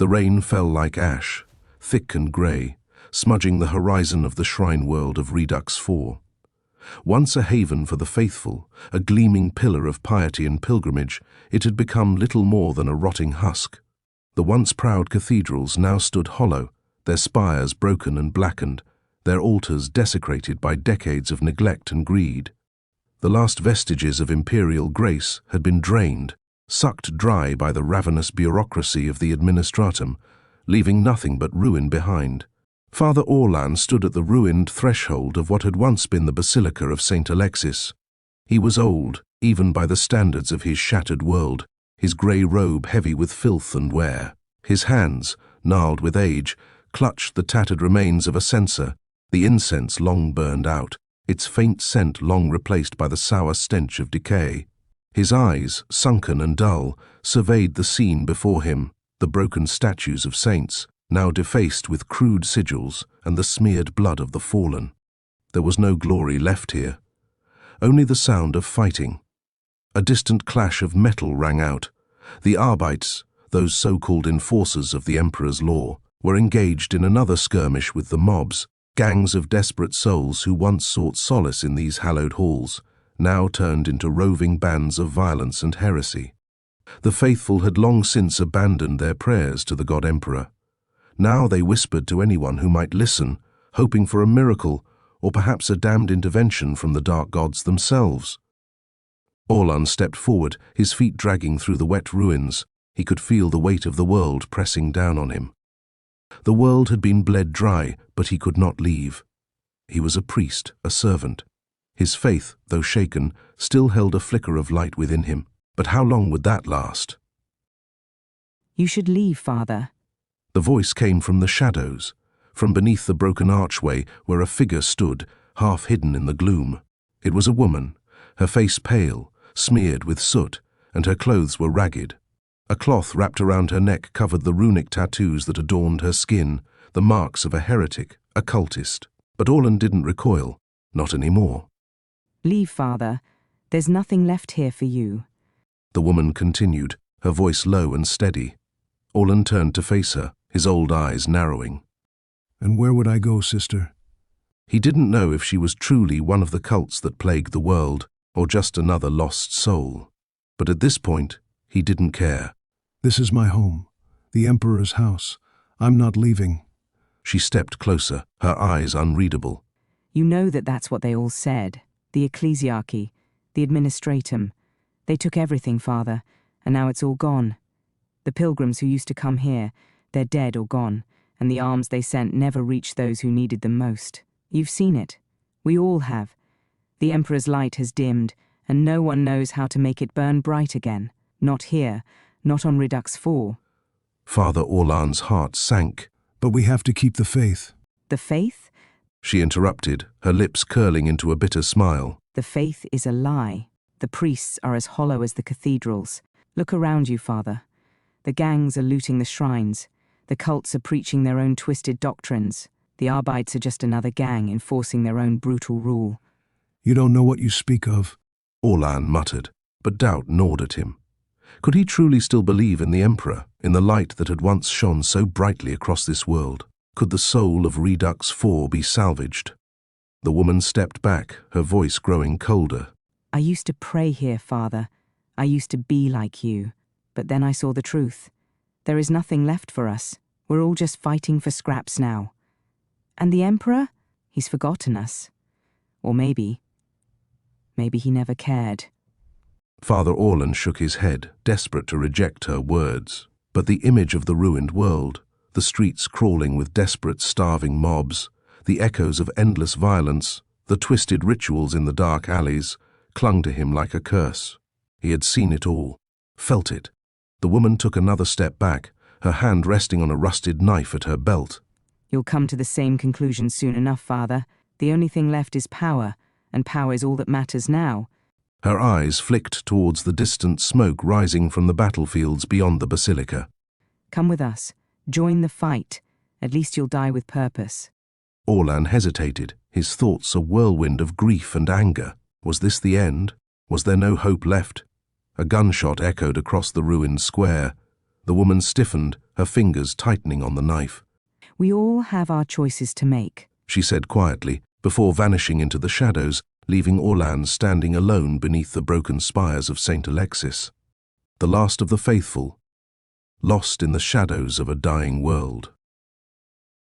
The rain fell like ash, thick and grey, smudging the horizon of the shrine world of Redux 4. Once a haven for the faithful, a gleaming pillar of piety and pilgrimage, it had become little more than a rotting husk. The once proud cathedrals now stood hollow, their spires broken and blackened, their altars desecrated by decades of neglect and greed. The last vestiges of imperial grace had been drained, sucked dry by the ravenous bureaucracy of the administratum, leaving nothing but ruin behind. Father Orland stood at the ruined threshold of what had once been the Basilica of St. Alexis. He was old, even by the standards of his shattered world, his grey robe heavy with filth and wear. His hands, gnarled with age, clutched the tattered remains of a censer, the incense long burned out, its faint scent long replaced by the sour stench of decay. His eyes, sunken and dull, surveyed the scene before him, the broken statues of saints, now defaced with crude sigils and the smeared blood of the fallen. There was no glory left here, only the sound of fighting. A distant clash of metal rang out. The Arbites, those so-called enforcers of the Emperor's law, were engaged in another skirmish with the mobs, gangs of desperate souls who once sought solace in these hallowed halls, now turned into roving bands of violence and heresy. The faithful had long since abandoned their prayers to the God Emperor. Now they whispered to anyone who might listen, hoping for a miracle or perhaps a damned intervention from the dark gods themselves. Orland stepped forward, his feet dragging through the wet ruins. He could feel the weight of the world pressing down on him. The world had been bled dry, but he could not leave. He was a priest, a servant. His faith, though shaken, still held a flicker of light within him. But how long would that last? You should leave, Father. The voice came from the shadows, from beneath the broken archway where a figure stood, half hidden in the gloom. It was a woman, her face pale, smeared with soot, and her clothes were ragged. A cloth wrapped around her neck covered the runic tattoos that adorned her skin, the marks of a heretic, a cultist. But Orland didn't recoil, not anymore. Leave, Father. There's nothing left here for you. The woman continued, her voice low and steady. Orland turned to face her, his old eyes narrowing. And where would I go, sister? He didn't know if she was truly one of the cults that plagued the world, or just another lost soul. But at this point, he didn't care. This is my home, the Emperor's house. I'm not leaving. She stepped closer, her eyes unreadable. You know that that's what they all said. The ecclesiarchy, the administratum. They took everything, Father, and now it's all gone. The pilgrims who used to come here, they're dead or gone, and the alms they sent never reached those who needed them most. You've seen it. We all have. The Emperor's light has dimmed, and no one knows how to make it burn bright again. Not here, not on Redux 4. Father Orland's heart sank. But we have to keep the faith. The faith? She interrupted, her lips curling into a bitter smile. The faith is a lie. The priests are as hollow as the cathedrals. Look around you, Father. The gangs are looting the shrines. The cults are preaching their own twisted doctrines. The Arbites are just another gang enforcing their own brutal rule. You don't know what you speak of. Orland muttered, but doubt gnawed at him. Could he truly still believe in the Emperor, in the light that had once shone so brightly across this world? Could the soul of Redux 4 be salvaged? The woman stepped back, her voice growing colder. I used to pray here, Father. I used to be like you. But then I saw the truth. There is nothing left for us. We're all just fighting for scraps now. And the Emperor? He's forgotten us. Or maybe he never cared. Father Orland shook his head, desperate to reject her words. But the image of the ruined world, the streets crawling with desperate, starving mobs, the echoes of endless violence, the twisted rituals in the dark alleys, clung to him like a curse. He had seen it all, felt it. The woman took another step back, her hand resting on a rusted knife at her belt. You'll come to the same conclusion soon enough, Father. The only thing left is power, and power is all that matters now. Her eyes flicked towards the distant smoke rising from the battlefields beyond the basilica. Come with us. Join the fight. At least you'll die with purpose. Orland hesitated, his thoughts a whirlwind of grief and anger. Was this the end? Was there no hope left? A gunshot echoed across the ruined square. The woman stiffened, her fingers tightening on the knife. We all have our choices to make. She said quietly, before vanishing into the shadows, leaving Orland standing alone beneath the broken spires of St. Alexis. The last of the faithful, lost in the shadows of a dying world.